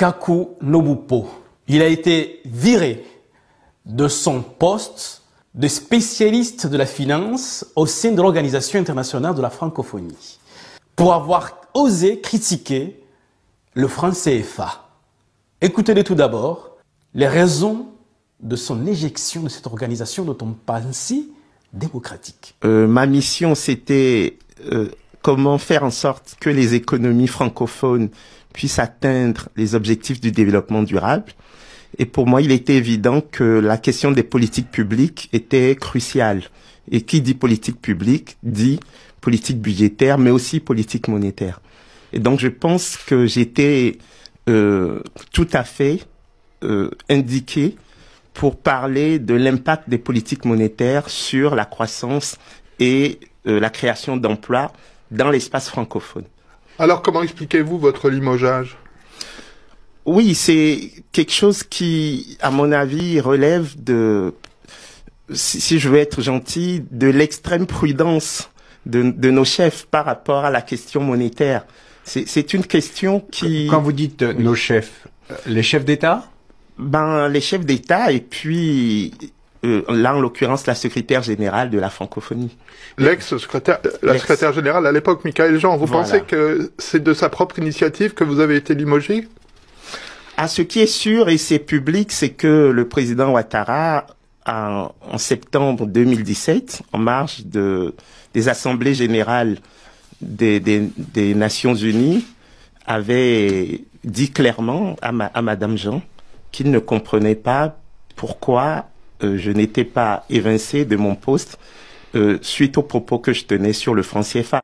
Kaku Nobupo. Il a été viré de son poste de spécialiste de la finance au sein de l'Organisation internationale de la francophonie pour avoir osé critiquer le franc CFA. Écoutez-le tout d'abord, les raisons de son éjection de cette organisation dont on pense si démocratique. Ma mission, c'était comment faire en sorte que les économies francophones puissent atteindre les objectifs du développement durable. Et pour moi, il était évident que la question des politiques publiques était cruciale. Et qui dit politique publique dit politique budgétaire, mais aussi politique monétaire. Et donc, je pense que j'étais tout à fait indiqué pour parler de l'impact des politiques monétaires sur la croissance et la création d'emplois dans l'espace francophone. Alors, comment expliquez-vous votre limogeage ? Oui, c'est quelque chose qui, à mon avis, relève de, si je veux être gentil, de l'extrême prudence de nos chefs par rapport à la question monétaire. C'est une question qui... Quand vous dites nos chefs, les chefs d'État ? Ben, les chefs d'État et puis, là, en l'occurrence, la secrétaire générale de la francophonie. Secrétaire générale à l'époque, Michaël Jean, vous pensez que c'est de sa propre initiative que vous avez été limogé ? Ah, ce qui est sûr, et c'est public, c'est que le président Ouattara, en septembre 2017, en marge des assemblées générales des Nations Unies, avait dit clairement à Madame Jean qu'il ne comprenait pas pourquoi je n'étais pas évincé de mon poste suite aux propos que je tenais sur le franc CFA.